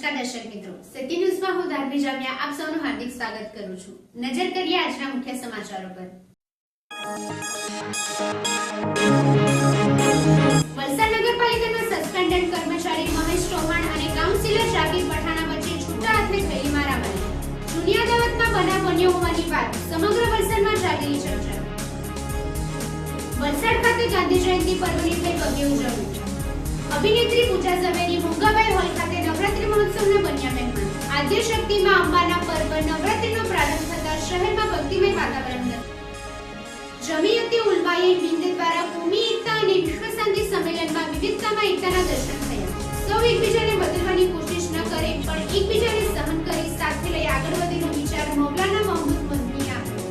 નમસ્કાર દર્શક મિત્રો, સિટી ન્યૂઝમાં હું ધાર્મી જામિયા આપ સૌનું હાર્દિક સ્વાગત કરું છું। નજર કરીએ આજના મુખ્ય સમાચારો પર। વલસાડ નગરપાલિકાના સસ્પેન્ડેડ કર્મચારી મહેશ ચૌહાણ અને કાઉન્સિલર જાકીર પઠાણા વચ્ચે છૂટા હાથે થયેલી મારામારી। જૂની અદાવતમાં બનાવ બન્યો હોવાની વાત સમગ્ર વલસાડમાં ચાલેલી ચર્ચા। વલસાડ ખાતે ગાંધી જયંતિ પર્વની થઈ ભવ્ય ઉજવણી। અભિનેત્રી પૂજા ઝવેરી મોંઘાબાઈ હોલ ખાતે નવરાત્રી મહોત્સવના બન્યા મહેમાન। આદ્ય શક્તિમાં અંબાના પર્વ નવરાત્રીનો પ્રારંભ થતા શહેરમાં ભક્તિમય વાતાવરણ હતું। જમીયતે ઉલમાએ હિન્દ દ્વારા કોમી એકતા અને વિશ્વ શાંતિ સંમેલનમાં વિવિધતામાં એકતાના દર્શન થયા। સૌ એકબીજાને બદલવાની કોશિશ ન કરે પણ એકબીજાને સહન કરી સાથે લઈ આગળ વધીનો વિચાર મૌલાના મહમૂદ મદનીએ આપ્યો।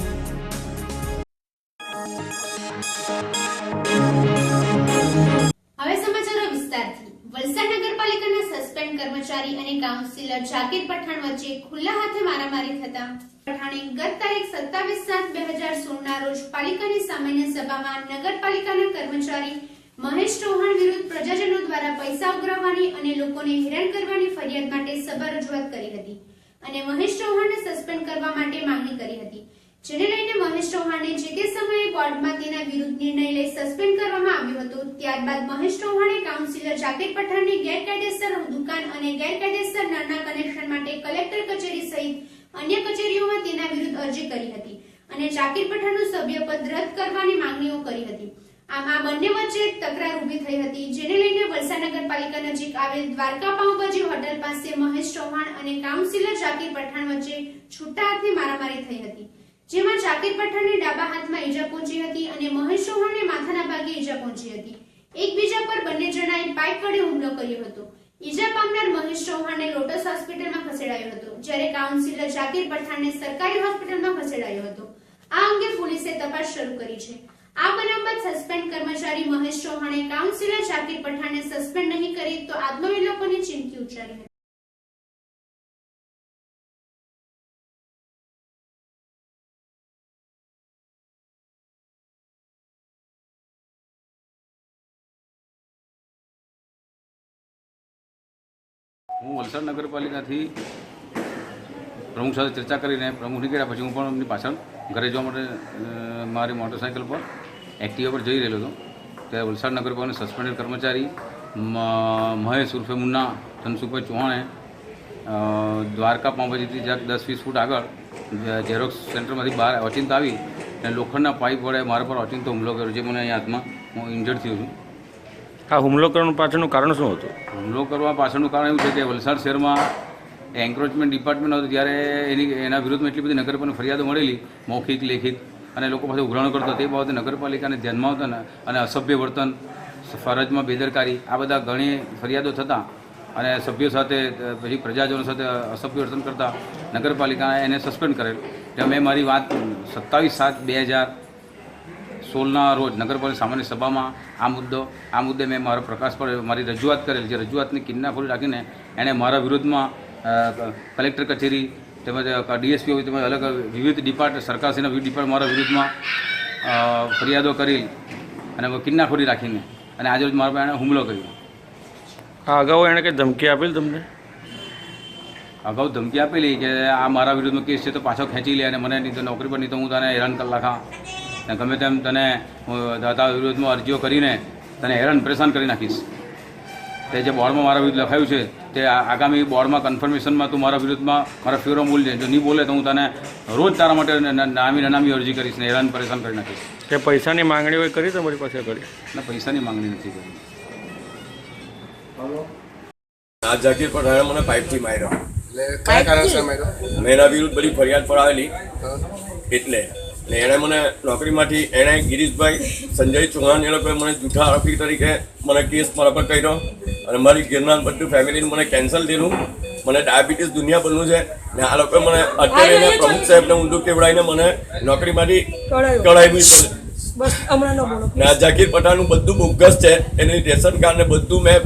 હવે સમાચારો વિસ્તારથી। વલસાડ નગરપાલિકાના સસ્પેન્ડ કર્મચારી અને કાઉન્સિલર જાકીર પઠાણ વચ્ચે ખુલ્લા હાથે મારામારી થતા પઠાણે ગત તારીખ 27/7/2016 ના રોજ પાલિકાની સામાન્ય સભામાં નગરપાલિકાના કર્મચારી મહેશ ચૌહાણ વિરુદ્ધ પ્રજાજનો દ્વારા પૈસા ઉઘરાવવાની અને લોકોને હેરાન કરવાની ફરિયાદ માટે સભા રજૂઆત કરી હતી અને મહેશ ચૌહાણને સસ્પેન્ડ કરવા માટે માંગણી કરી હતી, જેને લઈને મહેશ ચૌહાણને જે તે સમયે બોર્ડમાં તેના વિરુદ્ધ નિર્ણય લઈ સસ્પેન્ડ કરવામાં આવ્યો હતો। ત્યારબાદ મહેશ ચૌહાણે કાઉન્સિલર જાકીર પઠાણની ગેરકાયદેસર દુકાન અને ગેરકાયદેસર નળના કનેક્શન માટે કલેક્ટર કચેરી સહિત અન્ય કચેરીઓમાં તેના વિરુદ્ધ અરજી કરી હતી અને જાકીર પઠાણનું સભ્યપદ રદ કરવાની માંગણીઓ કરી હતી। આમ આ બંને વચ્ચે તકરાર ઊભી થઈ હતી, જેને લઈને વલસાડ નગરપાલિકા નજીક આવેલ દ્વારકા પાઉંભાજી હોટલ પાસે મહેશ ચૌહાણ અને કાઉન્સિલર જાકીર પઠાણ વચ્ચે છૂટા હાથે મારામારી થઈ હતી, જેમાં જાકીર પઠાણને ડાબા હાથમાં ઈજા પહોંચી હતી અને મહેશ ચૌહાણને માથાના ભાગે ઈજા પહોંચી હતી। એકબીજા પર બંને જણાએ પાઇપ વડે હુમલો કર્યો હતો। ઈજા પામનાર મહેશ ચૌહાણને લોટસ હોસ્પિટલમાં ખસેડાયો હતો, જ્યારે કાઉન્સિલર જાકીર પઠાણને સરકારી હોસ્પિટલમાં ખસેડાયો હતો। આ અંગે પોલીસે તપાસ શરૂ કરી છે। આ બનાવ બાદ સસ્પેન્ડ કર્મચારી મહેશ ચૌહાણે કાઉન્સિલર જાકીર પઠાણને સસ્પેન્ડ નહીં કરી તો આત્મવિલોપનની ચીમકી ઉચ્ચારી હતી। હું વલસાડ નગરપાલિકાથી પ્રમુખ સાથે ચર્ચા કરીને પ્રમુખ નીકળ્યા પછી હું પણ એમની પાછળ ઘરે જવા માટે મારી મોટરસાઇકલ પર એક્ટિવા પર જઈ રહેલો હતો। ત્યારે વલસાડ નગરપાલિકાના સસ્પેન્ડેડ કર્મચારી મહેશ ઉર્ફે મુન્ના ધનસુખભાઈ ચૌહાણે દ્વારકા પાઉંભાજીથી જ્યાં 10-20 ફૂટ આગળ ઝેરોક્સ સેન્ટરમાંથી બહાર ઓચિંતા આવી અને લોખંડના પાઇપ વડે મારા પર ઓચિંતો હુમલો કર્યો, જે મને અહીંયા હાથમાં હું ઇન્જર્ડ થયો છું। આ હુમલો કરવાનું પાછળનું કારણ શું હતું? હુમલો કરવા પાછળનું કારણ એવું છે કે વલસાડ શહેરમાં એન્ક્રોચમેન્ટ ડિપાર્ટમેન્ટ હતું, ત્યારે એના વિરુદ્ધમાં એટલી બધી નગરપાલિકાની ફરિયાદો મળેલી, મૌખિક લેખિત, અને લોકો પાસે ઉઘરાણો કરતા, તે બાબતે નગરપાલિકાને ધ્યાનમાં આવતા અને અસભ્ય વર્તન, ફરજમાં બેદરકારી, આ બધા ઘણી ફરિયાદો થતાં અને સભ્યો સાથે પછી પ્રજાજનો સાથે અસભ્ય વર્તન કરતા નગરપાલિકાએ એને સસ્પેન્ડ કરેલ। એટલે મેં મારી વાત 27/7/2016ના રોજ નગરપાલિકા સામાન્ય સભામાં આ મુદ્દે મેં મારો પ્રકાશ પર મારી રજૂઆત કરેલ, જે રજૂઆતની કિન્નાખોરી રાખીને એણે મારા વિરુદ્ધમાં કલેક્ટર કચેરી તેમજ ડીએસપી તેમજ અલગ વિવિધ ડિપાર્ટમેન્ટ સરકારશ્રીના વિવિધ ડિપાર્ટમેન્ટ મારા વિરુદ્ધમાં ફરિયાદો કરી અને કિન્નાખોરી રાખીને અને આજે રોજ મારા પર એણે હુમલો કર્યો। આ અગાઉ એણે કંઈ ધમકી આપેલી તમને? અગાઉ ધમકી આપેલી કે આ મારા વિરુદ્ધમાં કેસ છે તો પાછો ખેંચી લે અને મને નહીં તો નોકરી પર નહીં તો હું તને હેરાન કરી નાખા, ગમે તેમ તને દાદા વિરુદ્ધમાં અરજીઓ કરીને તને હેરાન પરેશાન કરી નાખીશ। તે જે બોર્ડમાં મારા વિરુદ્ધ લખાયું છે તે આગામી બોર્ડમાં કન્ફર્મેશનમાં તું મારા વિરુદ્ધમાં મારા ફેરો બોલજે, જો નહીં બોલે તો હું તને રોજ તારા માટે નામી અરજી કરીશ ને હેરાન પરેશાન કરી નાખીશ। કે પૈસાની માંગણી હોય કરી તમારી પાસે કરી? ના, પૈસાની માંગણી નથી કરી। આ જાકીર પઠાણે મને પાઇપથી માર્યો, કયા કારણસર માર્યો? મેં એના વિરુદ્ધ બધી ફરિયાદ પડાવેલી, એટલે એણે મને નોકરીમાંથી એણે ગિરીશભાઈ સંજય ચૌહાણ એ લોકોએ મને જૂઠા આરોપી તરીકે મને કેસ મારા પર કર્યો અને મારી ઘરના બધું ફેમિલીનું મને કેન્સલ થયેલું, મને ડાયાબિટીસ દુનિયાભરનું છે ને આ લોકોએ મને અત્યારે પ્રમુખ સાહેબને ઊંધું કેવડાવીને મને નોકરીમાંથી કઢાવી ને આ જાકીર પઠાણનું બધું બોગસ છે, એની રેશન કાર્ડ ને બધું મેં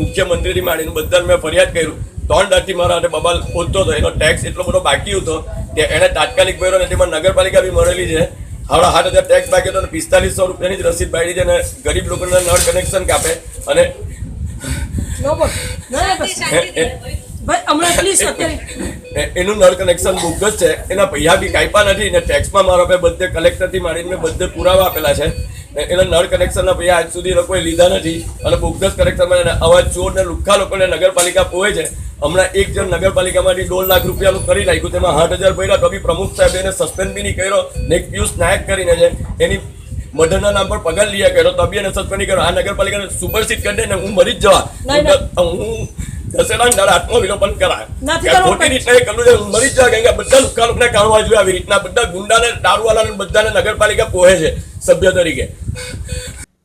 મુખ્યમંત્રીથી માંડીને બધા મેં ફરિયાદ કર્યું। 3 દાડથી મારા હાથે બબાલ પહોંચતો હતો, એનો ટેક્સ એટલો બધો બાકી હતો કે એને તાત્કાલિક ભર્યો ને તેમાં નગરપાલિકા બી મળેલી છે। 7,500 ટેક્સ બાકી હતો અને 4500 રૂપિયાની જ રસીદ બાળી છે અને ગરીબ લોકોને નળ કનેક્શન કાપે અને ભાઈ હમણાં એટલીસ્ટ અત્યારે એનું નળ કનેક્શન બોગસ છે, એના પૈસા બી કાપ્યા નથી ને ટેક્સમાં મારા પાસે બધે કલેક્ટરથી માંડીને બધે પુરાવા આપેલા છે ને એના નળ કનેક્શનના પૈસા આજ સુધી એ લોકોએ લીધા નથી અને બોગસ કનેક્શનમાં આવા ચોર ને લુખ્ખા લોકોને નગરપાલિકા પોવે છે. હમણાં એક જણ નગરપાલિકામાંથી 2 લાખ રૂપિયાનું કરી નાખ્યું, તેમાં 8,000 ભર્યા તો બી પ્રમુખ સાહેબ એને સસ્પેન્ડ બી નહીં કર્યો ને એક પિયુષ નાયક કરીને છે એની મધરના નામ પર પગાર લીયા કર્યો તો બી એને સસ્પેન્ડ નહીં કર્યો. આ નગરપાલિકાને સુપરસીડ કરી દે ને હું મરી જ જવા, હું દશેરાના દાડે આત્મવિલોપન કરાય ખોટી રીતના એ કરવું છે. હું મરી જ જવા, કારણ કે બધા લુખ્ખા લોકોને કાઢવા જોઈએ. આવી રીતના બધા ગુંડાને દારૂવાળાને બધાને નગરપાલિકા પોહે છે સભ્ય તરીકે.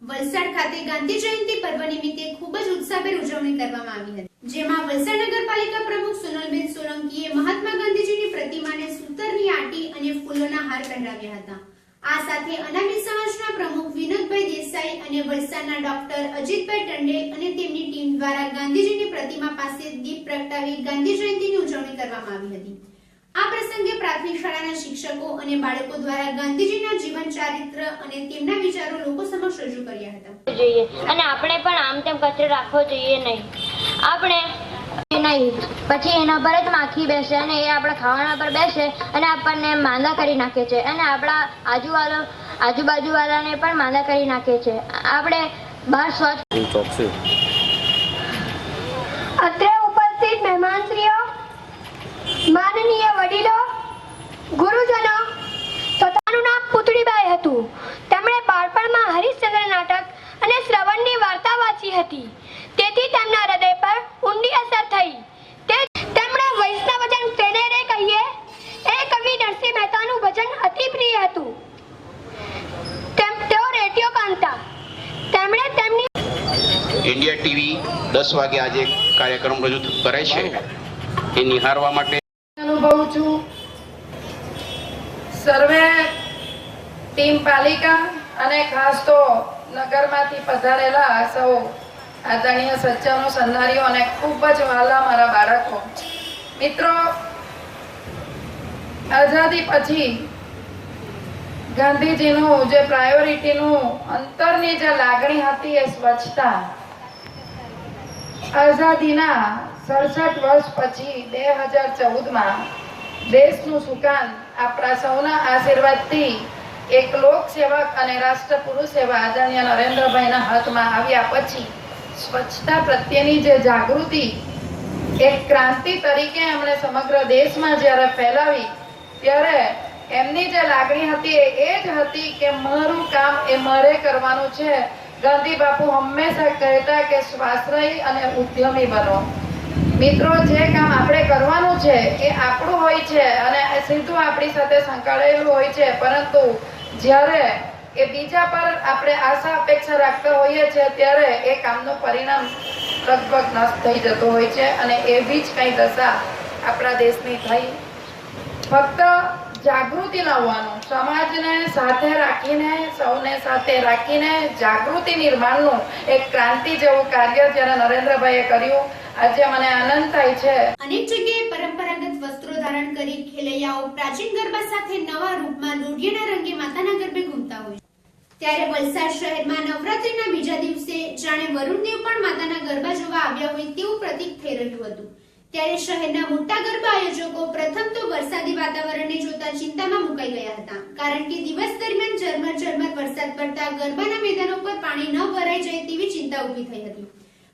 વલસાડ ખાતે ગાંધી જયંતિ પર્વ નિમિત્તે ખૂબ જ ઉત્સાહભેર ઉજવણી કરવામાં આવી હતી, જેમાં વલસાડ નગરપાલિકા પ્રમુખ સોનલબેન સોલંકીએ મહાત્મા ગાંધીજીની પ્રતિમાને સૂતરની આંટી અને ફૂલોના હાર પહેરાવ્યા હતા. આ સાથે અનામી સમાજના પ્રમુખ વિનોદભાઈ દેસાઈ અને વલસાડના ડોક્ટર અજીતભાઈ ટંડેલ અને તેમની ટીમ દ્વારા ગાંધીજીની પ્રતિમા પાસે દીપ પ્રગટાવી ગાંધી જયંતિની ઉજવણી કરવામાં આવી હતી. આ પ્રસંગે પ્રાથમિક શાળાના શિક્ષકો અને બાળકો દ્વારા ગાંધીજીના જીવન ચારિત્ર અને તેમના વિચારો લોકો સમક્ષ રજૂ કર્યા હતા. જોઈએ અને આપણે પણ આમ તેમ કચરો રાખવો જોઈએ નહીં. આપણે નહીં પછી એના પર જ માખી બેસે અને એ આપણા ખાવાના પર બેસે અને આપણને માંદા કરી નાખે છે અને આપણા આજુબાજુવાળાને પણ માંદા કરી નાખે છે. આપણે બહાર સ્વચ્છ અત્રે ઉપસ્થિત મહેમાનશ્રીઓ, માનનીય વડીલો, ગુરુજનો, પોતાનું નામ પુતળીબાઈ હતું. તેમણે બાળપણમાં હરિશ્ચંદ્ર નાટક અને શ્રવણની વાર્તા વાંચી હતી, તેથી તેમના હૃદય પર ઊંડી અસર થઈ. તેમણે વૈષ્ણવજન તેને રે કહીએ એ કવિ નરસિંહ મહેતાનું ભજન અતિ પ્રિય હતું. તેઓ રેડિયો કાંતા. તેમણે તેમની ઇન્ડિયા ટીવી 10 વાગે આજે કાર્યક્રમ રજૂ કરે છે, એ નિહાળવા માટે અનુભવું છું. સર્વે ટીમ પાલિકા અને ખાસ તો નગરમાંથી પધારેલા સૌ આદરણીય સજ્જનો, સન્નારીઓ અને ખૂબ જ વહાલા મારા બાળકો મિત્રો, આઝાદી પછી ગાંધીજીનું જે પ્રાયોરિટીનું અંતરની જે લાગણી હતી એ સ્વચ્છતા. આઝાદીના 67 વર્ષ પછી 2014માં દેશનું સુકાન આપણા સૌના આશીર્વાદથી એક લોકસેવક અને રાષ્ટ્ર પુરુષ એવા આદરણીય નરેન્દ્રભાઈના હાથમાં આવ્યા પછી સ્વચ્છતા પ્રત્યેની જે જાગૃતિ એક ક્રાંતિ તરીકે એમણે સમગ્ર દેશમાં જ્યારે ફેલાવી, ત્યારે એમની જે લાગણી હતી એ જ હતી કે મારું કામ એ મારે કરવાનું છે. ગાંધી બાપુ હંમેશા કહેતા કે સ્વાશ્રયી અને ઉદ્યમી બનો. મિત્રો, જે કામ આપણે કરવાનું છે એ આપણું હોય છે અને સીધું આપણી સાથે સંકળાયેલું હોય છે, પરંતુ જ્યારે એ બીજા પર આપણે આશા અપેક્ષા રાખતા હોઈએ છીએ ત્યારે એ કામનું પરિણામ લગભગ નષ્ટ થઈ જતું હોય છે અને એવી જ કંઈ દશા આપણા દેશની થઈ. ફક્ત જાગૃતિ લાવવાનું, સમાજને સાથે રાખીને, સૌને સાથે રાખીને જાગૃતિ નિર્માણનું એક ક્રાંતિ જેવું કાર્ય જ્યારે નરેન્દ્રભાઈએ કર્યું, આજે મને આનંદ થાય છે. અનેક જગ્યાએ પરંપરાગત વસ્ત્રો ધારણ કરી ખેલૈયાઓ પ્રાચીન ગરબા સાથે નવા રૂપમાં દોઢિયાના રંગે માતાના ગરબે ઘૂમતા હોય, ત્યારે વલસાડ શહેરમાં નવરાત્રીના બીજા દિવસે જાણે વરુણદેવ પણ માતાના ગરબા જોવા આવ્યા હોય તેવું પ્રતીક થઈ રહ્યું હતું. ત્યારે શહેરના મોટા ગરબા આયોજકો પ્રથમ તો વરસાદી વાતાવરણને જોતા ચિંતામાં મુકાઈ ગયા હતા, કારણ કે દિવસ દરમિયાન ઝરમર વરસાદ પડતા ગરબાના મેદાનો પર પાણી ન ભરાઈ જાય તેવી ચિંતા ઊભી થઈ હતી.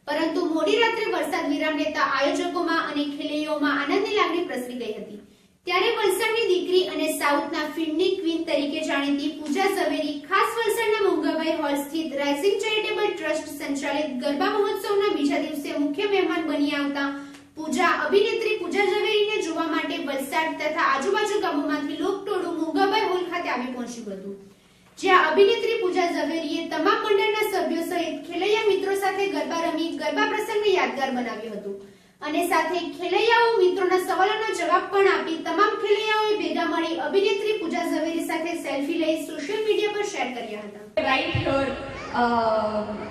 પરંતુ મોડી રાત્રે વરસાદ વિરામ લેતા આયોજકોમાં અને ખેલૈયાઓમાં આનંદની લાગણી પ્રસરી ગઈ હતી. ત્યારે વલસાડની દીકરી અને સાઉથના ફિલ્મની ક્વીન તરીકે જાણીતી પૂજા ઝવેરી ખાસ વલસાડના મોંઘાભાઈ હોલ સ્થિત રાઇઝિંગ ચેરિટેબલ ટ્રસ્ટ સંચાલિત ગરબા મહોત્સવના બીજા દિવસે મુખ્ય મહેમાન બની આવતા અભિનેત્રી પૂજા ઝવેરીને જોવા માટે વલસાડ તથા આજુબાજુ ગામોમાંથી લોકટોળું મોંઘાભાઈ હોલ ખાતે આવી પહોંચ્યું હતું, જ્યાં અભિનેત્રી પૂજા ઝવેરીએ તમામ મંડળના સભ્યો સહિત ખેલૈયા મિત્રો સાથે ગરબા રમી ગરબા પ્રસંગને યાદગાર બનાવ્યો હતો અને સાથે ખેલૈયાઓ મિત્રોના સવાલોના જવાબ પણ આપી તમામ ખેલૈયાઓએ ભેગા મળી અભિનેત્રી પૂજા ઝવેરી સાથે સેલ્ફી લઈ સોશિયલ મીડિયા પર શેર કર્યા હતા. રાઈટ હિયર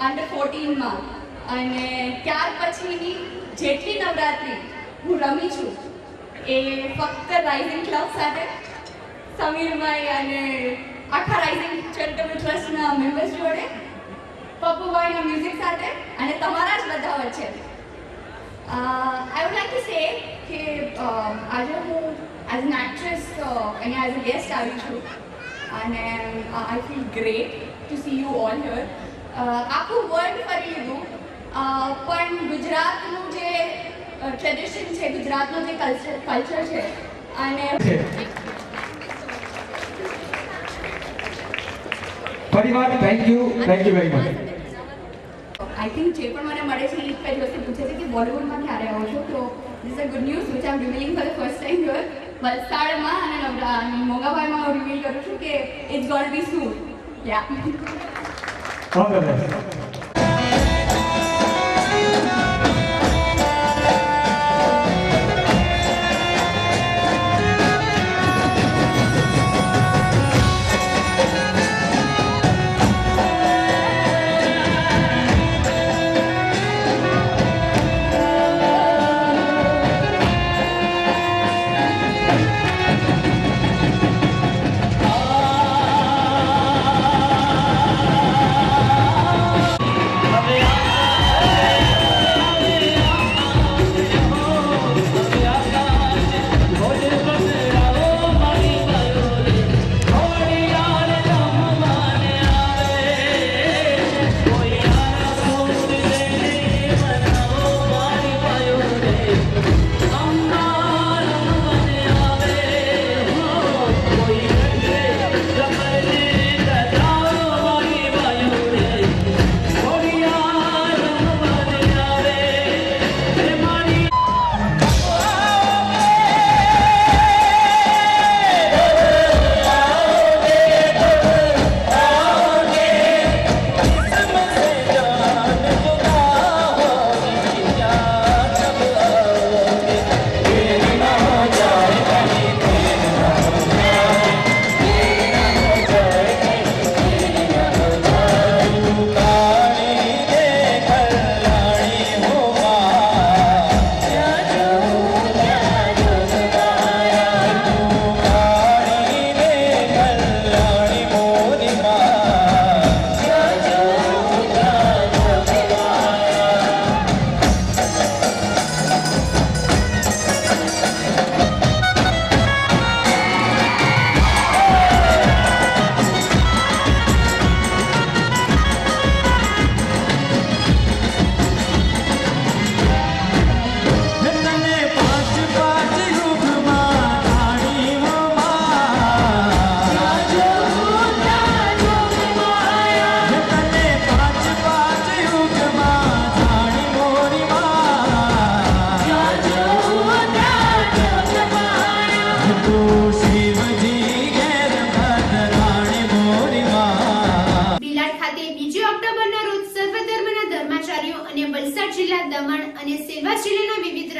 અંડર 14માં અને ત્યાર પછીની જેટલી નવરાત્રી હું રમી છું એ ફક્ત રાઇઝિંગ ક્લબ સાથે, સમીરભાઈ અને આખા રાઇઝિંગ ચેરિટેબલ ટ્રસ્ટના મેમ્બર્સ જોડે, પપ્પુભાઈના મ્યુઝિક સાથે અને તમારા જ બધા વચ્ચે. I would like to say કે આજે હું એઝ એન એક્ટ્રેસ અને એઝ અ ગેસ્ટ આવી છું અને I feel great to see you all here. આખું વર્લ્ડ ફરી લીધું પણ ગુજરાતનું જે ટ્રેડિશન છે, ગુજરાતનું જે કલ્ચર છે અને પરિવાર thank you very much. I think જે પણ મને મળે છે એ પહેલી વસ્તુ પૂછે છે કે બોલિવૂડમાં ક્યારે આવો છો, તો this a good news which I am revealing for the first time here. વલસાડમાં અને મોંઘાભાઈમાં હું રિવીલ કરું છું કે it's gonna be soon. Yeah all the best.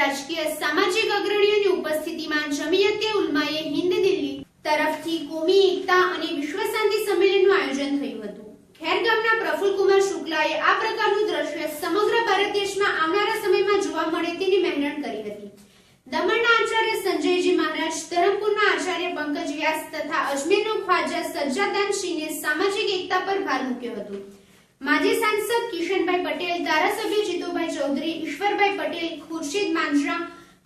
રાજકીય સામાજિક અગ્રણીઓની ઉપસ્થિતિમાં જમિયતે ઉલમાએ હિન્દ દિલ્હી તરફથી કોમી એકતા અને વિશ્વ શાંતિ સંમેલનનું આયોજન થયું હતું. ખેરગામના પ્રફુલ્લકુમાર શુક્લાએ આ પ્રકારનું દ્રશ્ય સમગ્ર ભારત દેશમાં આવનારા સમયમાં જોવા મળે તેની મહેનત કરી હતી. દમણના આચાર્ય સંજયજી મહારાજ, ધરમપુરના આચાર્ય પંકજ વ્યાસ તથા અજમેરનો ખ્વાજા સજ્જાદાનસિંહે સામાજિક એકતા પર ભાર મૂક્યો હતો. માજી સાંસદ કિશનભાઈ પટેલ, ધારાસભ્ય જીતુભાઈ ચૌધરી, ઈશ્વરભાઈ પટેલ, ખુરશીદ માંજરા,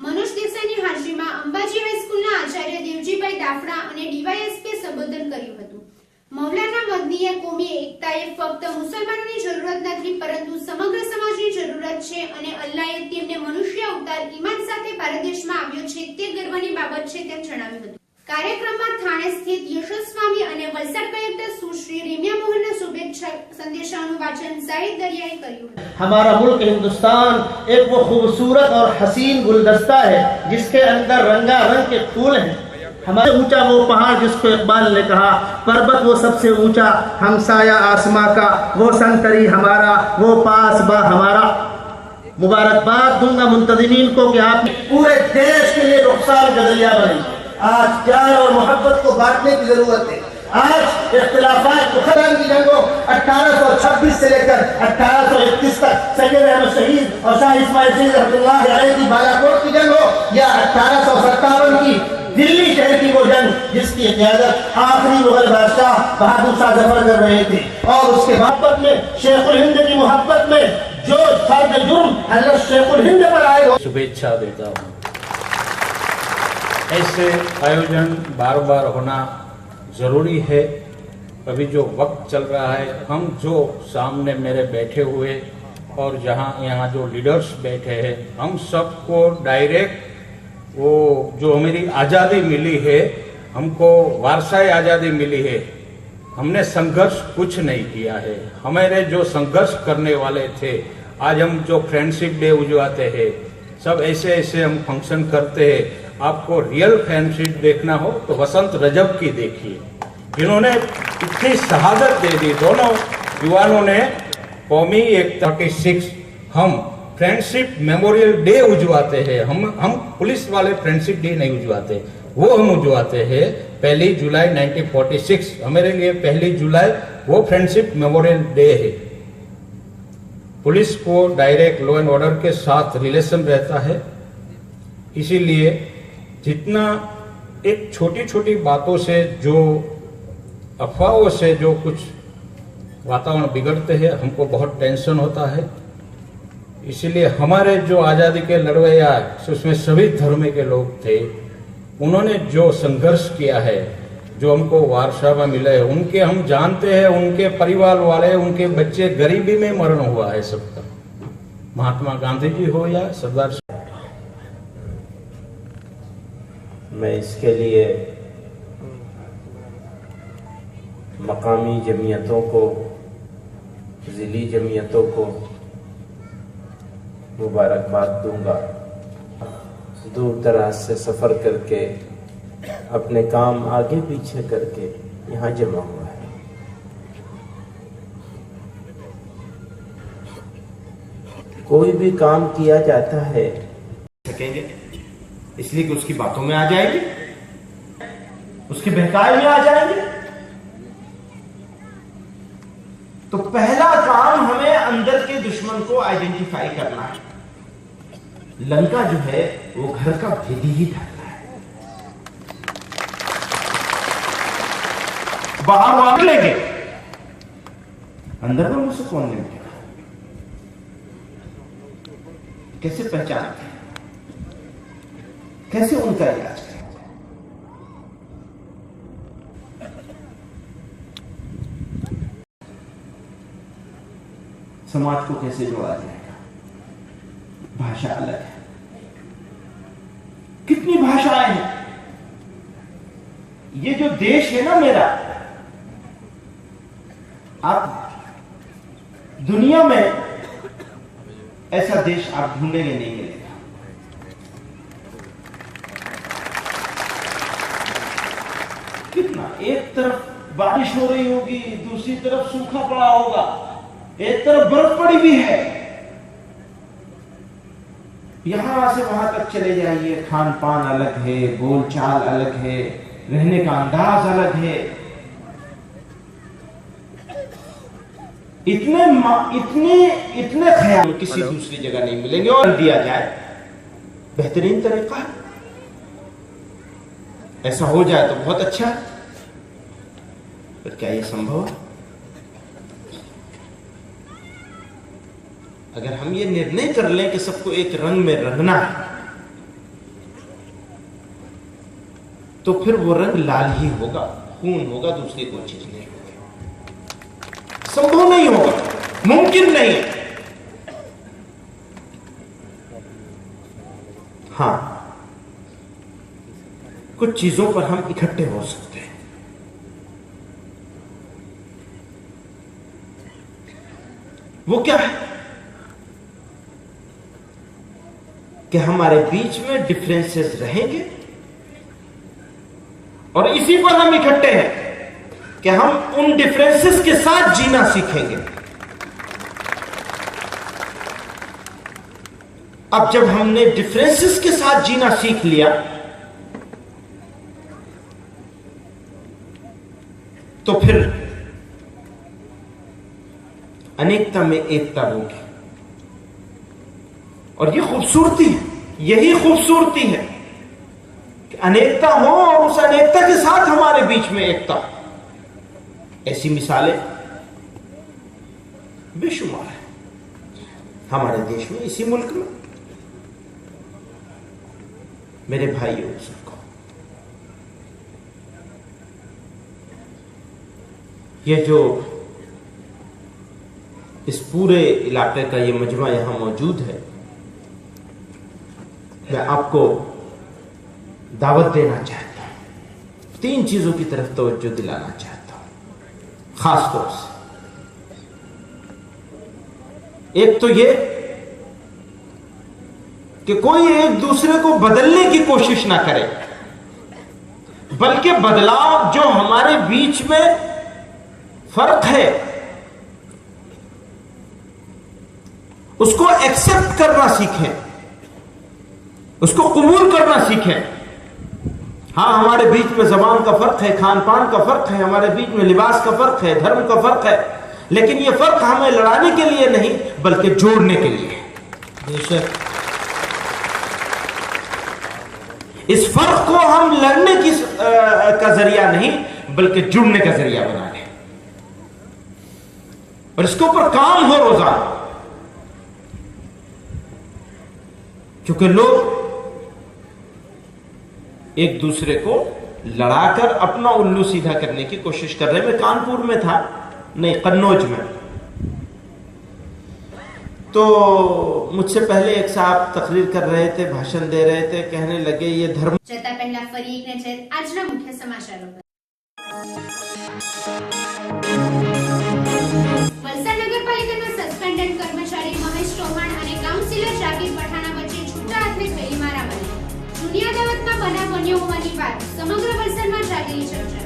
મનોજ દેસાઈની હાજરીમાં અંબાજી હાઈસ્કૂલના આચાર્ય દેવજીભાઈ દાફડા અને ડીવાયએસપી સંબોધન કર્યું હતું. મૌલાના મદનીએ કોમી એકતાએ ફક્ત મુસલમાનોની જરૂરત નથી પરંતુ સમગ્ર સમાજની જરૂરત છે અને અલ્લાહે તેમને મનુષ્ય અવતાર ઈમાન સાથે ભારત દેશમાં આવ્યો છે તે ગર્વની બાબત છે તેમ જણાવ્યું હતું. કાર્યક્રમમાં થાણે સ્થિત યશસ્વામી અને વલસાડ કલેક્ટર સુશ્રી રેમ્યા મોહનના શુભેચ્છા સંદેશાનું વાંચન ઝાહિદ દરિયાએ કર્યું. हमारा मुल्क हिंदुस्तान एक वो खूबसूरत और हसीन गुलदस्ता है जिसके अंदर रंगारंग के फूल हैं. हमारे ऊंचा वो पहाड़ जिसको इकबाल ने कहा पर्वत वो सबसे ऊंचा, हमसाया आसमां का वो संतरी हमारा, वो पास बा हमारा. मुबारकबाद दूंगा मुंतजिमीन को कि आप पूरे देश के लिए रुखसार गजलिया बनी. आज प्यार और मोहब्बत को बांटने की जरूरत है. आज इख्तिलाफात बुखारान की जंगों 1826 से लेकर 1831 तक सैयद अहमद शहीद और शाह इस्माइल शहीद रहमतुल्लाह अलैह की बालाकोट की जंग हो या 1857 की दिल्ली शहर की वो जंग जिसकी क़यादत आखिरी मुगल बादशाह बहादुर शाह जफर कर रहे थे और उसके मोहब्बत में शेखुल हिंद की मोहब्बत में जो फर्द जुर्म हज़रत शेखुल हिंद पर आए हो, शुभेच्छा देता हूँ। ऐसे आयोजन बार बार होना जरूरी है। अभी जो वक्त चल रहा है, हम जो सामने मेरे बैठे हुए और यहाँ जो लीडर्स बैठे हैं, हम सबको डायरेक्ट वो जो हमारी आज़ादी मिली है, हमको वारसाई आज़ादी मिली है, हमने संघर्ष कुछ नहीं किया है। हमारे जो संघर्ष करने वाले थे, आज हम जो फ्रेंडशिप डे उजवाते हैं, सब ऐसे ऐसे हम फंक्शन करते हैं। आपको रियल फ्रेंडशिप देखना हो तो वसंत रजब की देखिए, जिन्होंने इतनी शहादत दे दी। दोनों युवानों ने कौमी एकता 36 हम फ्रेंडशिप मेमोरियल डे उजवाते हैं। हम पुलिस वाले फ्रेंडशिप डे नहीं उजवाते, वो हम उजवाते हैं 1 जुलाई 1946। हमारे लिए 1 जुलाई वो फ्रेंडशिप मेमोरियल डे है। पुलिस को डायरेक्ट लॉ एंड ऑर्डर के साथ रिलेशन रहता है, इसीलिए जितना एक छोटी छोटी बातों से, जो अफवाहों से जो कुछ वातावरण बिगड़ते हैं, हमको बहुत टेंशन होता है। इसीलिए हमारे जो आज़ादी के लड़वैया, उसमें सभी धर्म के लोग थे, उन्होंने जो संघर्ष किया है, जो हमको वारसा में मिले है, उनके हम जानते हैं, उनके परिवार वाले, उनके बच्चे गरीबी में मरण हुआ है सबका। महात्मा गांधी जी हो या सरदार। मैं इसके लिए मकामी जमीयतों को, ज़िली जमीयतों को मुबारकबाद दूंगा। दूर दराज से सफ़र करके, अपने काम आगे पीछे करके यहाँ जमा हुआ है। कोई भी काम किया जाता है सकेंगे, इसलिए कि उसकी बातों में आ जाएंगे, उसके बहकावे में आ जाएंगे। तो पहला काम हमें अंदर के दुश्मन को आइडेंटिफाई करना है। लंका जो है वो घर का भेदी ही धरना है। बाहर वापस लेंगे, अंदर का मुझसे कौन लेंगे? कैसे पहचानते हैं, कैसे उनका इलाज करें? समाज को कैसे जोड़ा जाएगा? भाषा अलग है, कितनी भाषाएं हैं। ये जो देश है ना मेरा, आप दुनिया में ऐसा देश आप ढूंढेंगे नहीं मिलेगा। कितना, एक तरफ बारिश हो रही होगी, दूसरी तरफ सूखा पड़ा होगा, एक तरफ बर्फ पड़ी भी है। यहां से वहां तक चले जाइए, खान पान अलग है, बोलचाल अलग है, रहने का अंदाज अलग है। इतने ख्याल किसी दूसरी जगह नहीं मिलेंगे। और दिया जाए बेहतरीन तरीका है, ऐसा हो जाए तो बहुत अच्छा है। पर क्या ये संभव है? अगर हम ये निर्णय कर लें कि सबको एक रंग में रंगना है, तो फिर वो रंग लाल ही होगा, खून होगा, दूसरी कोई चीज नहीं होगी। संभव नहीं होगा, मुमकिन नहीं है। हां, कुछ चीजों पर हम इकट्ठे हो सकते हैं। वो क्या है कि हमारे बीच में डिफरेंसेस रहेंगे, और इसी पर हम इकट्ठे हैं कि हम उन डिफरेंसेस के साथ जीना सीखेंगे। अब जब हमने डिफरेंसेस के साथ जीना सीख लिया, तो फिर अनेकता में एकता होगी। और ये खूबसूरती है, यही खूबसूरती है कि अनेकता हो और उस अनेकता के साथ हमारे बीच में एकता। ऐसी मिसालें बेशुमार है। हमारे देश में, इसी मुल्क में। मेरे भाइयों सबको, ये जो इस पूरे इलाके का ये मजमा यहां मौजूद है, मैं आपको दावत देना चाहता हूं, 3 चीजों की तरफ तवज्जो दिलाना चाहता हूं खास तौर से। एक तो ये कि कोई एक दूसरे को बदलने की कोशिश ना करे, बल्कि बदलाव जो हमारे बीच में फर्क है उसको एक्सेप्ट करना सीखें, उसको कबूल करना सीखें। हाँ, हमारे बीच में जबान का फर्क है, खान पान का फर्क है, हमारे बीच में लिबास का फर्क है, धर्म का फर्क है, लेकिन यह फर्क हमें लड़ाने के लिए नहीं बल्कि जोड़ने के लिए है। बेशक इस फर्क को हम लड़ने की का जरिया नहीं बल्कि जुड़ने का जरिया बना लें, और इसके ऊपर काम हो रोजाना। क्योंकि लोग एक दूसरे को लड़ाकर अपना उल्लू सीधा करने की कोशिश कर रहे हैं। मैं कानपुर में था, नहीं कन्नौज में, तो मुझसे पहले एक साहब तकरीर कर रहे थे, भाषण दे रहे थे, कहने लगे ये धर्म। जता पहला फरी एक नजर આજના મુખ્ય સમાચારો પર। વલસાડ નગરપાલિકાના સસ્પેન્ડેડ કર્મચારી મહેશ ચૌહાણ અને કાઉન્સિલર જાકીર પઠાણા વચ્ચે છૂટા હાથે થયેલી મારામારી। જૂની અદાવતમાં બનાવ બન્યો હોવાની વાત સમગ્ર વલસાડમાં જાગેલી ચર્ચા।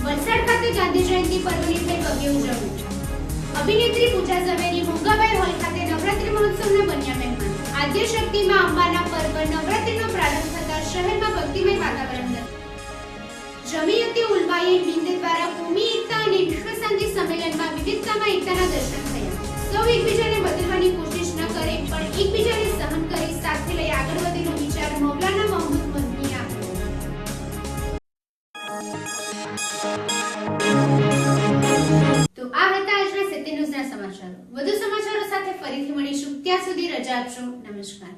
વલસાડ ખાતે ગાંધી જયંતિ પર્વની થઈ ભવ્ય ઉજવણી। અભિનેત્રી પૂજા ઝવેરી મોંઘાબાઈ હોલ ખાતે નવરાત્રી મહોત્સવના બન્યા મહેમાન। આદ્ય શક્તિ માં અંબાના પર્વ નવરાત્રીનો પ્રારંભ થતા શહેરમાં ભક્તિમય વાતાવરણ જમીયતી ઉલમાએ હિન્દ દ્વારા કોમી એકતા અને વિશ્વ શાંતિ સંમેલનમાં વિવિધતામાં એકતાના દર્શન થયા। સૌ એકબીજાને બદલવાની કોશિશ ન કરે પણ એકબીજાને સહન કરી સાથે લઈ આગળ વધેલો વિચાર મૌલાના મહમૂદ મદનીએ આપ્યો। તો આ હતા આજના સત્ય ન્યૂઝના સમાચારો। વધુ સમાચારો સાથે ફરીથી મળીશું, ત્યાં સુધી રજા આપશો। નમસ્કાર।